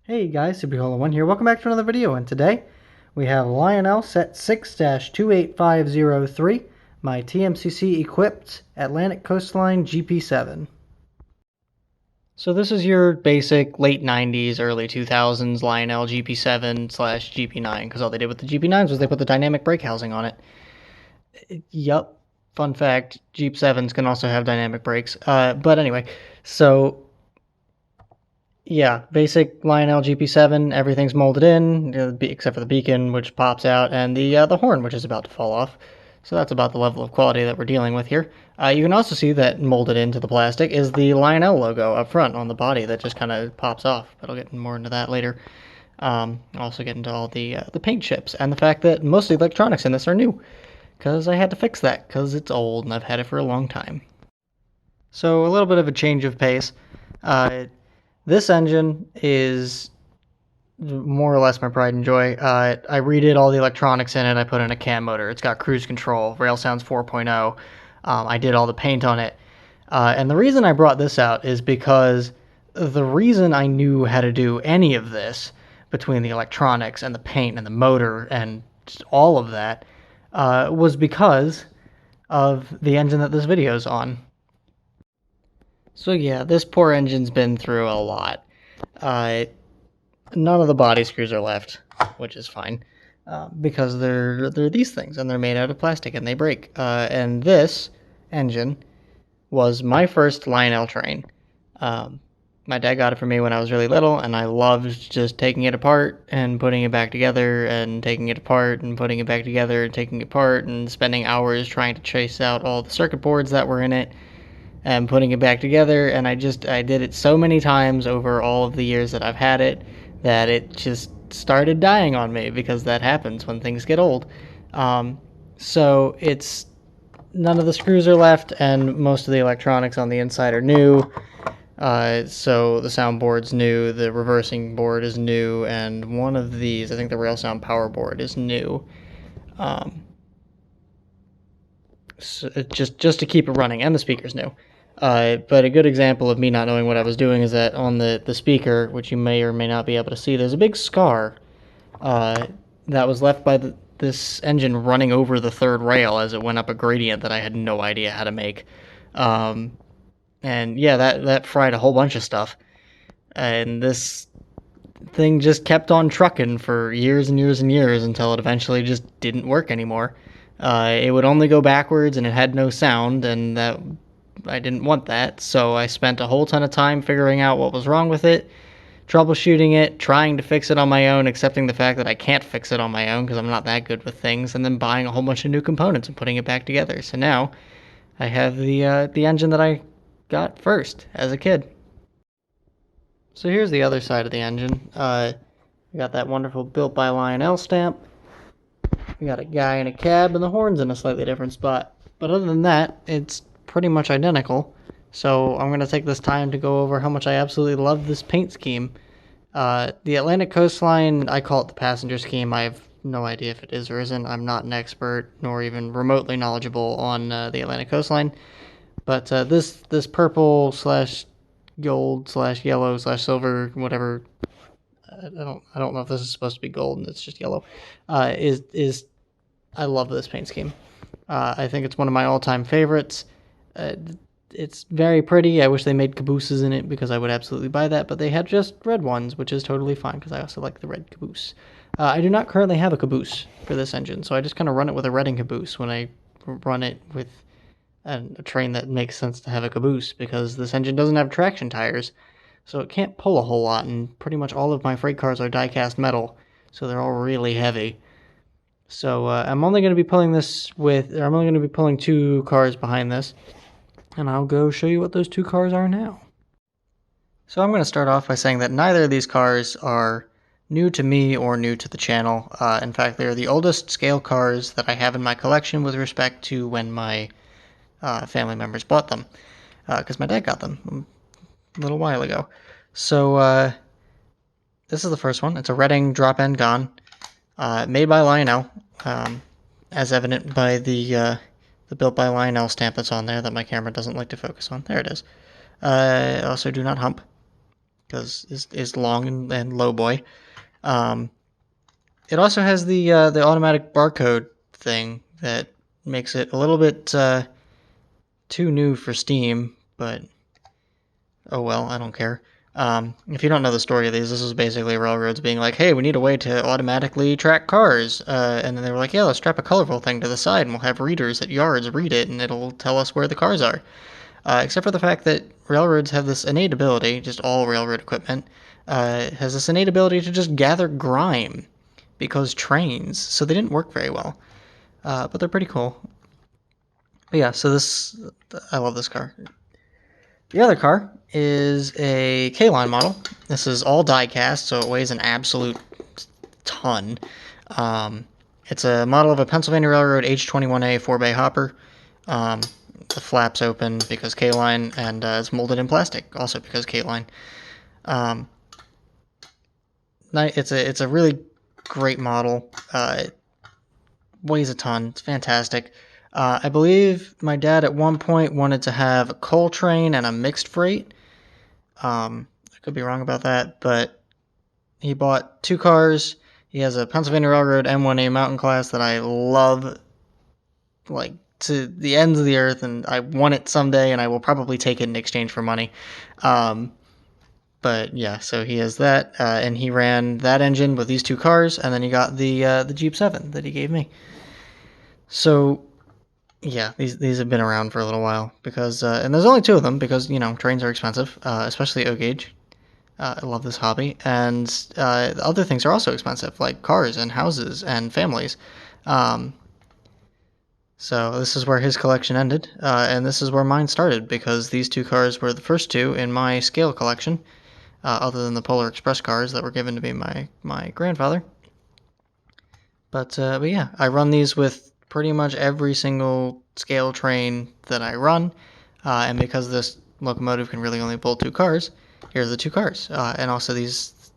Hey guys, SuperHolo1 here. Welcome back to another video, and today we have Lionel set 6-28503, my TMCC equipped Atlantic Coastline GP-7. So this is your basic late 90s, early 2000s Lionel GP-7 slash GP9, because all they did with the GP9s was they put the dynamic brake housing on it. Yup, fun fact, Jeep 7s can also have dynamic brakes. But anyway, so yeah, basic Lionel GP7, everything's molded in, except for the beacon, which pops out, and the horn, which is about to fall off. So that's about the level of quality that we're dealing with here. You can also see that molded into the plastic is the Lionel logo up front on the body that just kind of pops off, but I'll get more into that later. Also get into all the paint chips, and the fact that most of the electronics in this are new, because I had to fix that, because it's old, and I've had it for a long time. So a little bit of a change of pace. This engine is more or less my pride and joy. I redid all the electronics in it. I put in a cam motor. It's got cruise control, rail sounds 4.0. I did all the paint on it. And the reason I brought this out is because the reason I knew how to do any of this, between the electronics and the paint and the motor and all of that, was because of the engine that this video is on. So yeah, this poor engine's been through a lot. None of the body screws are left, which is fine, because they're these things, and they're made out of plastic, and they break. And this engine was my first Lionel train. My dad got it for me when I was really little, and I loved just taking it apart and putting it back together, and taking it apart and putting it back together, and taking it apart, and spending hours trying to chase out all the circuit boards that were in it and putting it back together. And I did it so many times over all of the years that I've had it that it just started dying on me, because that happens when things get old. So it's none of the screws are left, and most of the electronics on the inside are new. So the soundboard's new, the reversing board is new, and one of these, I think the rail sound power board, is new. So just to keep it running, and the speaker's new. But a good example of me not knowing what I was doing is that on the speaker, which you may or may not be able to see, there's a big scar that was left by this engine running over the third rail as it went up a gradient that I had no idea how to make. And yeah, that fried a whole bunch of stuff. And this thing just kept on trucking for years and years and years until it eventually just didn't work anymore. It would only go backwards, and it had no sound, and that I didn't want that, so I spent a whole ton of time figuring out what was wrong with it, troubleshooting it, trying to fix it on my own, accepting the fact that I can't fix it on my own because I'm not that good with things, and then buying a whole bunch of new components and putting it back together. So now I have the engine that I got first as a kid. So here's the other side of the engine. We got that wonderful Built by Lionel stamp. We got a guy in a cab, and the horn's in a slightly different spot. But other than that, it's pretty much identical. So I'm going to take this time to go over how much I absolutely love this paint scheme. The Atlantic Coastline, I call it the passenger scheme. I have no idea if it is or isn't. I'm not an expert, nor even remotely knowledgeable on the Atlantic Coastline. But this purple slash gold slash yellow slash silver, whatever, I don't know if this is supposed to be gold and it's just yellow, is I love this paint scheme. I think it's one of my all-time favorites. It's very pretty. I wish they made cabooses in it, because I would absolutely buy that, but they had just red ones, which is totally fine because I also like the red caboose. I do not currently have a caboose for this engine, so I just kind of run it with a redding caboose when I run it with a train that makes sense to have a caboose, because this engine doesn't have traction tires, so it can't pull a whole lot, and pretty much all of my freight cars are die-cast metal, so they're all really heavy. So I'm only going to be pulling two cars behind this, and I'll go show you what those two cars are now. So I'm going to start off by saying that neither of these cars are new to me or new to the channel. In fact, they are the oldest scale cars that I have in my collection with respect to when my family members bought them, because my dad got them a little while ago. So this is the first one. It's a Redding drop-end gon, made by Lionel, as evident by the Built by Lionel stamp that's on there that my camera doesn't like to focus on. There it is. Also do not hump. because it's long and low boy. It also has the automatic barcode thing that makes it a little bit too new for Steam, but oh well, I don't care. If you don't know the story of these, this is basically railroads being like, hey, we need a way to automatically track cars. And then they were like, yeah, let's strap a colorful thing to the side and we'll have readers at yards read it and it'll tell us where the cars are. Except for the fact that railroads have this innate ability, just all railroad equipment, has this innate ability to just gather grime because trains, so they didn't work very well. But they're pretty cool. But yeah, so I love this car. The other car is a K-Line model. This is all die-cast, so it weighs an absolute ton. It's a model of a Pennsylvania Railroad H21A 4-bay hopper. The flaps open because K-Line, and it's molded in plastic, also because K-Line. It's a really great model. It weighs a ton. It's fantastic. I believe my dad at one point wanted to have a coal train and a mixed freight. I could be wrong about that, but he bought 2 cars. He has a Pennsylvania Railroad M1A Mountain Class that I love, like, to the ends of the earth, and I want it someday, and I will probably take it in exchange for money. But yeah, so he has that, and he ran that engine with these 2 cars, and then he got the GP-7 that he gave me. So yeah, these have been around for a little while because, and there's only 2 of them because trains are expensive, especially O gauge. I love this hobby, and other things are also expensive, like cars and houses and families. So this is where his collection ended, and this is where mine started because these 2 cars were the first 2 in my scale collection, other than the Polar Express cars that were given to me by my grandfather. But yeah, I run these with pretty much every single scale train that I run, and because this locomotive can really only pull 2 cars, here are the 2 cars. And also these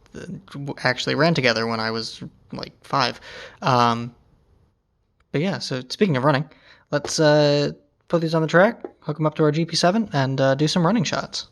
actually ran together when I was like 5. But yeah, so speaking of running, let's put these on the track, hook them up to our GP-7, and do some running shots.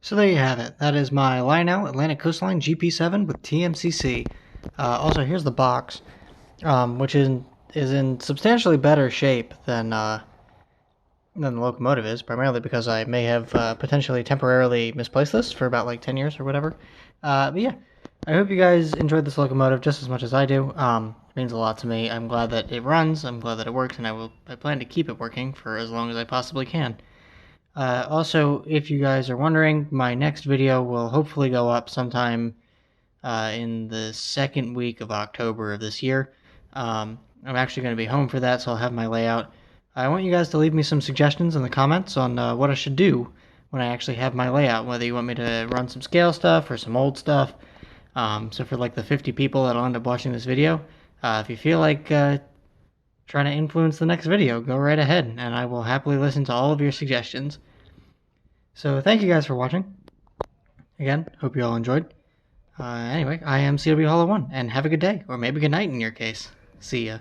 So there you have it. That is my Lionel Atlantic Coastline GP-7 with TMCC. Also, here's the box, which is in substantially better shape than the locomotive is, primarily because I may have potentially temporarily misplaced this for about like 10 years or whatever. But yeah, I hope you guys enjoyed this locomotive just as much as I do. It means a lot to me. I'm glad that it runs. I'm glad that it works, and I plan to keep it working for as long as I possibly can. Also, if you guys are wondering, my next video will hopefully go up sometime in the second week of October of this year. I'm actually going to be home for that, so I'll have my layout. I want you guys to leave me some suggestions in the comments on what I should do when I actually have my layout, whether you want me to run some scale stuff or some old stuff. So for like the 50 people that'll end up watching this video, if you feel like trying to influence the next video, go right ahead, and I will happily listen to all of your suggestions. So thank you guys for watching. Again, hope you all enjoyed. Anyway, I am CW Hollow 1, and have a good day, or maybe good night in your case. See ya.